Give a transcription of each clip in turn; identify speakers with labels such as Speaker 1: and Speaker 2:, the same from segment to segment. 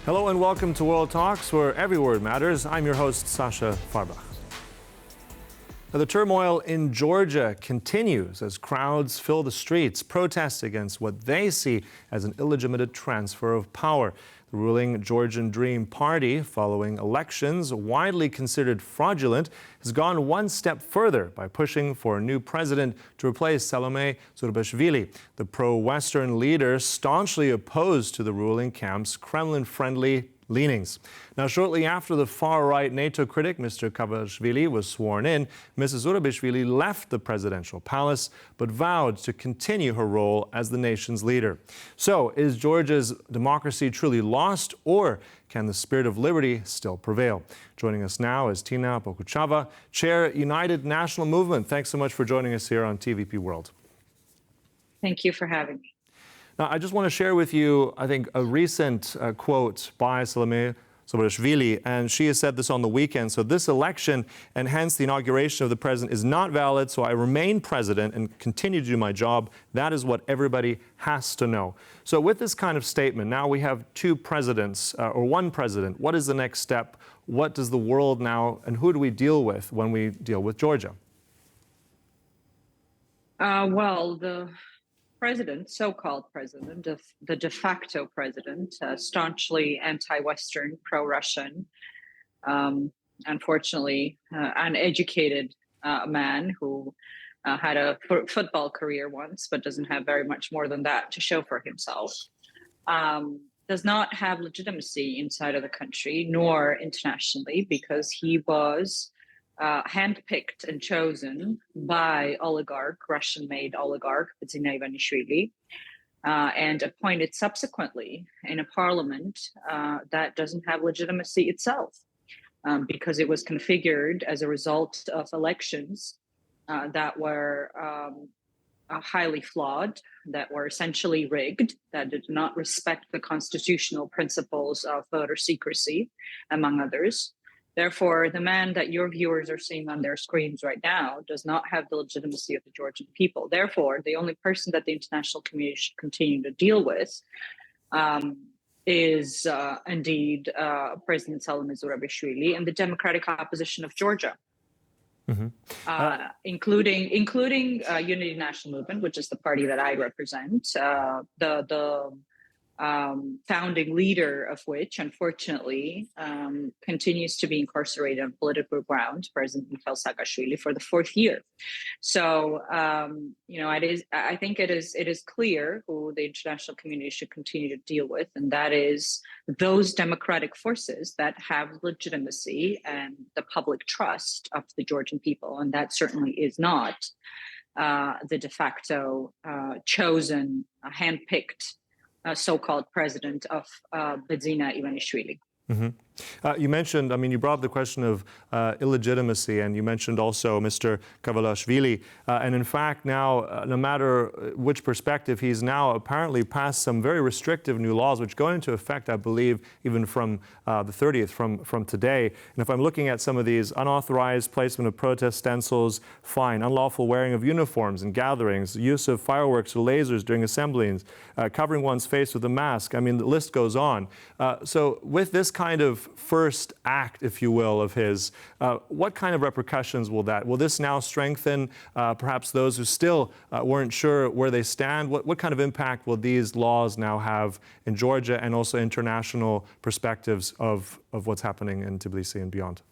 Speaker 1: Hello and welcome to World Talks, where every word matters. I'm your host, Sasha Farbach. Now, the turmoil in Georgia continues as crowds fill the streets, protest against what they see as an illegitimate transfer of power. The ruling Georgian Dream party, following elections widely considered fraudulent, has gone one step further by pushing for a new president to replace Salome Zourabichvili. The pro-Western leader staunchly opposed to the ruling camp's Kremlin-friendly leanings. Now, shortly after the far-right NATO critic, Mr. Kavelashvili, was sworn in, Mrs. Zourabichvili left the presidential palace, but vowed to continue her role as the nation's leader. So, is Georgia's democracy truly lost, or can the spirit of liberty still prevail? Joining us now is Tina Bokuchava, Chair, United National Movement. Thanks so much for joining us here on TVP World.
Speaker 2: Thank you for having me.
Speaker 1: Now, I just want to share with you, I think, a recent quote by Salome Zourabichvili, and she has said this on the weekend. So this election, and hence the inauguration of the president, is not valid, so I remain president and continue to do my job. That is what everybody has to know. So with this kind of statement, now we have two presidents, or one president. What is the next step? What does the world now, and who do we deal with when we deal with Georgia?
Speaker 2: Well, the president, so-called president, the de facto president, staunchly anti-Western, pro-Russian, unfortunately, uneducated man who had a football career once, but doesn't have very much more than that to show for himself, does not have legitimacy inside of the country nor internationally, because he was handpicked and chosen by Russian-made oligarch, Tina Bokuchava, and appointed subsequently in a parliament that doesn't have legitimacy itself, because it was configured as a result of elections that were highly flawed, that were essentially rigged, that did not respect the constitutional principles of voter secrecy, among others. Therefore, the man that your viewers are seeing on their screens right now does not have the legitimacy of the Georgian people. Therefore, the only person that the international community should continue to deal with is indeed President Salome Zourabichvili and the democratic opposition of Georgia.
Speaker 1: Mm-hmm.
Speaker 2: Including Unity National Movement, which is the party that I represent, the founding leader of which, unfortunately, continues to be incarcerated on political grounds, President Mikhail Saakashvili, for the fourth year. So, I think it is clear who the international community should continue to deal with, and that is those democratic forces that have legitimacy and the public trust of the Georgian people, and that certainly is not the de facto chosen, handpicked so-called president of Tina Bokuchava.
Speaker 1: Mm-hmm. You mentioned, you brought up the question of illegitimacy, and you mentioned also Mr. Kavelashvili. And in fact, now, no matter which perspective, he's now apparently passed some very restrictive new laws, which go into effect, I believe, even from the 30th, from today. And if I'm looking at some of these, unauthorized placement of protest stencils, fine, unlawful wearing of uniforms in gatherings, use of fireworks or lasers during assemblies, covering one's face with a mask. The list goes on. So with this kind of first act, if you will, of his, what kind of repercussions will this now strengthen perhaps those who still weren't sure where they stand? What kind of impact will these laws now have in Georgia, and also international perspectives of what's happening in Tbilisi and beyond?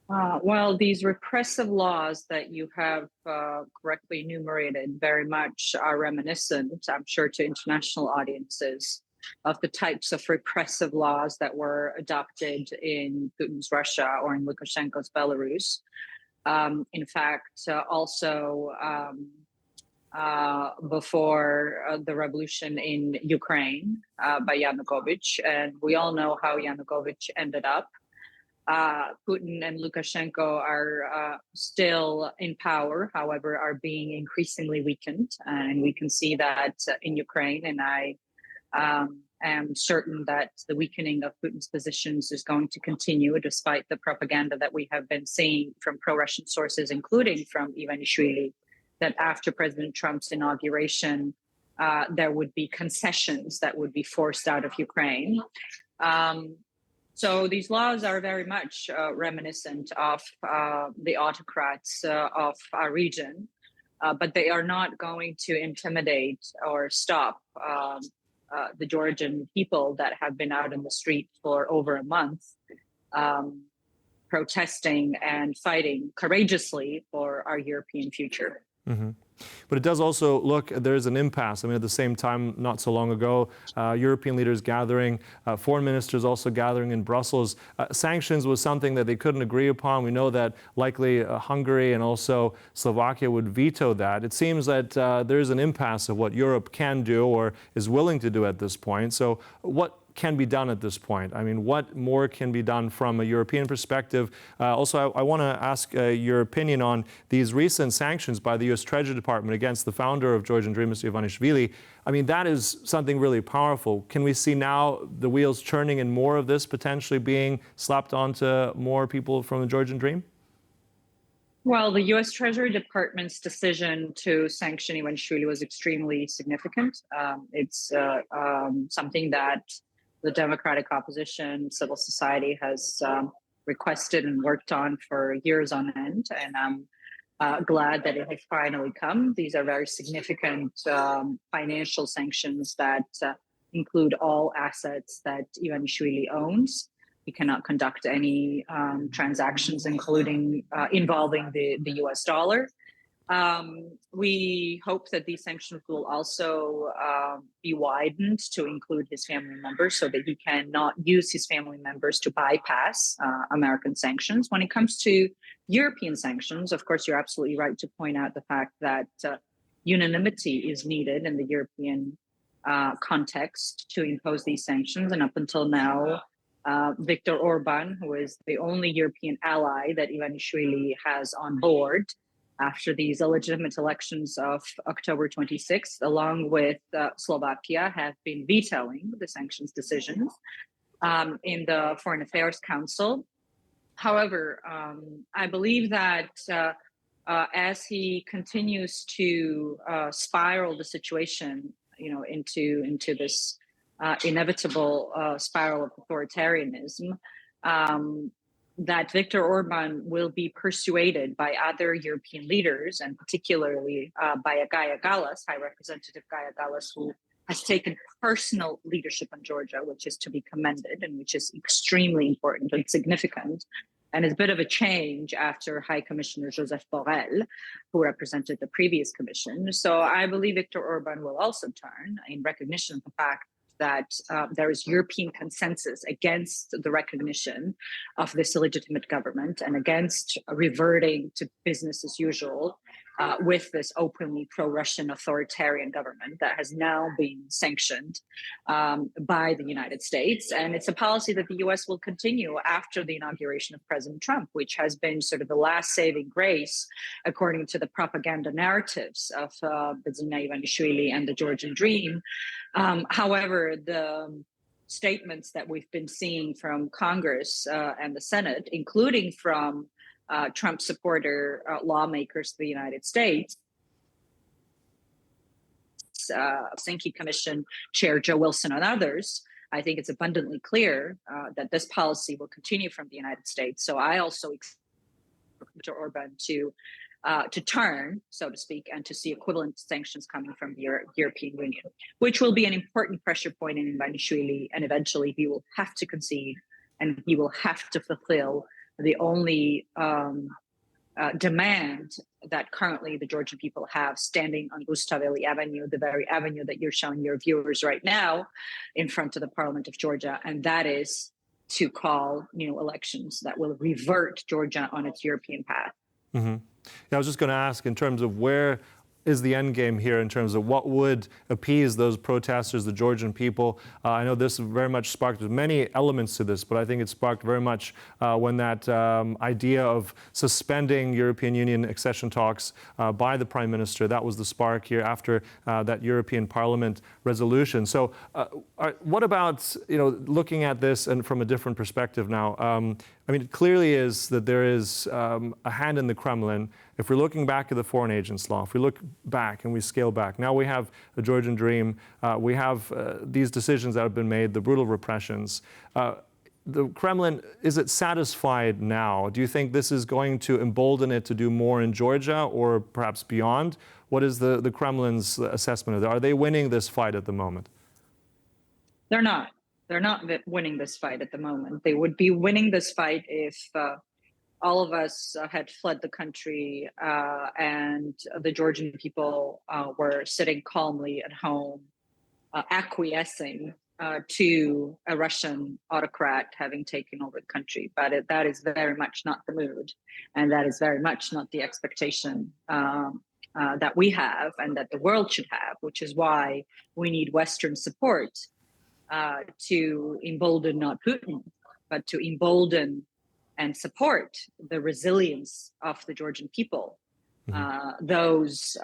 Speaker 2: Well, these repressive laws that you have correctly enumerated very much are reminiscent, I'm sure, to international audiences of the types of repressive laws that were adopted in Putin's Russia or in Lukashenko's Belarus. In fact, also before the revolution in Ukraine by Yanukovych. And we all know how Yanukovych ended up. Putin and Lukashenko are still in power, however, are being increasingly weakened. And we can see that in Ukraine. And I am certain that the weakening of Putin's positions is going to continue, despite the propaganda that we have been seeing from pro-Russian sources, including from Ivanishvili, that after President Trump's inauguration, there would be concessions that would be forced out of Ukraine. So these laws are very much reminiscent of the autocrats of our region, but they are not going to intimidate or stop the Georgian people that have been out in the street for over a month, protesting and fighting courageously for our European future.
Speaker 1: Mm-hmm. But it does also look, there's an impasse. I mean, at the same time, not so long ago, European leaders gathering, foreign ministers also gathering in Brussels. Sanctions was something that they couldn't agree upon. We know that likely Hungary and also Slovakia would veto that. It seems that there's an impasse of what Europe can do or is willing to do at this point. So what can be done at this point? I mean, what more can be done from a European perspective? Also, I want to ask your opinion on these recent sanctions by the U.S. Treasury Department against the founder of Georgian Dream, Mr. Kavelashvili. I mean, that is something really powerful. Can we see now the wheels churning and more of this potentially being slapped onto more people from the Georgian Dream?
Speaker 2: Well, the U.S. Treasury Department's decision to sanction Ivanishvili was extremely significant. It's something that the democratic opposition, civil society has requested and worked on for years on end. And I'm glad that it has finally come. These are very significant financial sanctions that include all assets that Ivanishvili owns. He cannot conduct any transactions, including involving the US dollar. We hope that these sanctions will also be widened to include his family members so that he cannot use his family members to bypass American sanctions. When it comes to European sanctions, of course, you're absolutely right to point out the fact that unanimity is needed in the European context to impose these sanctions. And up until now, Viktor Orban, who is the only European ally that Ivanishvili has on board, after these illegitimate elections of October 26th, along with Slovakia, have been vetoing the sanctions decisions in the Foreign Affairs Council. However, I believe that as he continues to spiral the situation, into this inevitable spiral of authoritarianism, that Viktor Orban will be persuaded by other European leaders, and particularly by Gaia Gallas, High Representative Gaia Gallas, who has taken personal leadership in Georgia, which is to be commended and which is extremely important and significant. And it's a bit of a change after High Commissioner Joseph Borrell, who represented the previous commission. So I believe Viktor Orban will also turn in recognition of the fact that there is European consensus against the recognition of this illegitimate government and against reverting to business as usual with this openly pro-Russian authoritarian government that has now been sanctioned by the United States. And it's a policy that the US will continue after the inauguration of President Trump, which has been sort of the last saving grace, according to the propaganda narratives of Bidzina Ivanishvili and the Georgian Dream. However, the statements that we've been seeing from Congress and the Senate, including from Trump supporter lawmakers of the United States, Helsinki Commission Chair Joe Wilson and others, I think it's abundantly clear that this policy will continue from the United States. So I also expect Mr. Orban to turn, so to speak, and to see equivalent sanctions coming from the European Union, which will be an important pressure point in Ivanishvili, and eventually he will have to concede and he will have to fulfill the only demand that currently the Georgian people have standing on Rustaveli Avenue, the very avenue that you're showing your viewers right now in front of the Parliament of Georgia, and that is to call new elections that will revert Georgia on its European path.
Speaker 1: Mm-hmm. Yeah, I was just going to ask in terms of where is the end game here in terms of what would appease those protesters, the Georgian people. I know this very much sparked, there's many elements to this, but I think it sparked very much when that idea of suspending European Union accession talks by the Prime Minister, that was the spark here after that European Parliament resolution. So what about, looking at this and from a different perspective now? I mean, it clearly is that there is a hand in the Kremlin if we're looking back at the Foreign Agents Law, if we look back and we scale back, now we have the Georgian Dream, we have these decisions that have been made, the brutal repressions. The Kremlin, is it satisfied now? Do you think this is going to embolden it to do more in Georgia or perhaps beyond? What is the Kremlin's assessment of that? Are they winning this fight at the moment?
Speaker 2: They're not. They're not winning this fight at the moment. They would be winning this fight if all of us had fled the country and the Georgian people were sitting calmly at home, acquiescing to a Russian autocrat having taken over the country. But that is very much not the mood. And that is very much not the expectation that we have and that the world should have, which is why we need Western support to embolden not Putin, but to embolden and support the resilience of the Georgian people. Those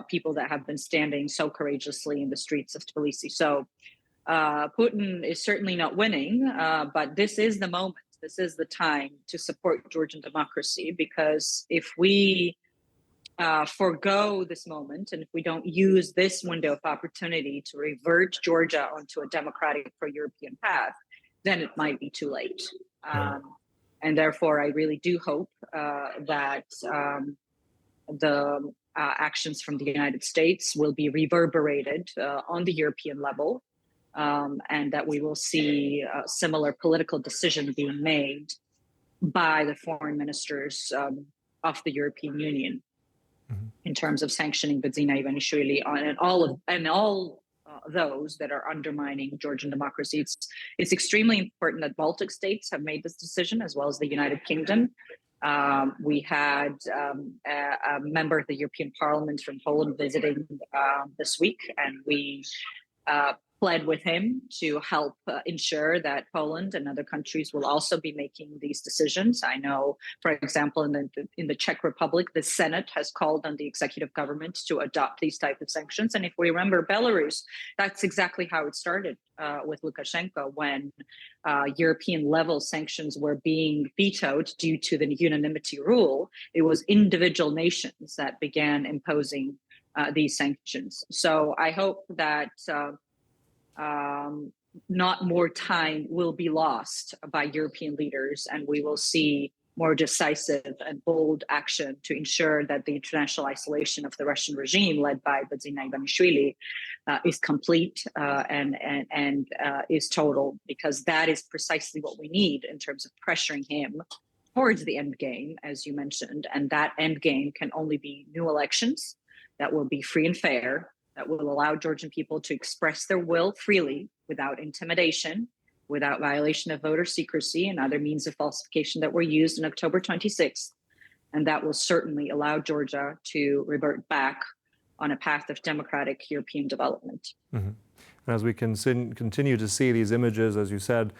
Speaker 2: people that have been standing so courageously in the streets of Tbilisi. So Putin is certainly not winning, but this is the moment. This is the time to support Georgian democracy, because if we forgo this moment and if we don't use this window of opportunity to revert Georgia onto a democratic pro-European path, then it might be too late. And therefore, I really do hope that the actions from the United States will be reverberated on the European level, and that we will see a similar political decision being made by the foreign ministers of the European Union in terms of sanctioning Bidzina Ivanishvili and all those that are undermining Georgian democracy. It's extremely important that Baltic states have made this decision, as well as the United Kingdom. We had a member of the European Parliament from Poland visiting this week, and we pled with him to help ensure that Poland and other countries will also be making these decisions. I know, for example, in the Czech Republic, the Senate has called on the executive government to adopt these type of sanctions. And if we remember Belarus, that's exactly how it started with Lukashenko, when European level sanctions were being vetoed due to the unanimity rule. It was individual nations that began imposing these sanctions. So I hope that not more time will be lost by European leaders, and we will see more decisive and bold action to ensure that the international isolation of the Russian regime led by Bidzina Ivanishvili is complete and is total, because that is precisely what we need in terms of pressuring him towards the end game, as you mentioned. And that end game can only be new elections that will be free and fair, that will allow Georgian people to express their will freely without intimidation, without violation of voter secrecy and other means of falsification that were used on October 26th. And that will certainly allow Georgia to revert back on a path of democratic European development.
Speaker 1: And as we continue to see these images, as you said,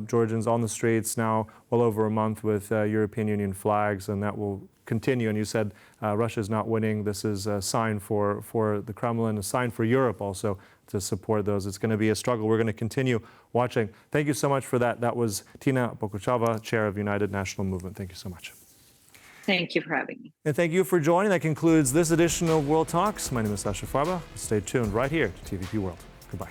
Speaker 1: Georgians on the streets now well over a month with European Union flags, and that will continue. And you said Russia's not winning. This is a sign for the Kremlin, a sign for Europe also to support those. It's going to be a struggle. We're going to continue watching. Thank you so much for that. That was Tina Bokuchava, Chair of United National Movement. Thank you so much.
Speaker 2: Thank you for having me.
Speaker 1: And thank you for joining. That concludes this edition of World Talks. My name is Sasha Farba. Stay tuned right here to TVP World. Goodbye.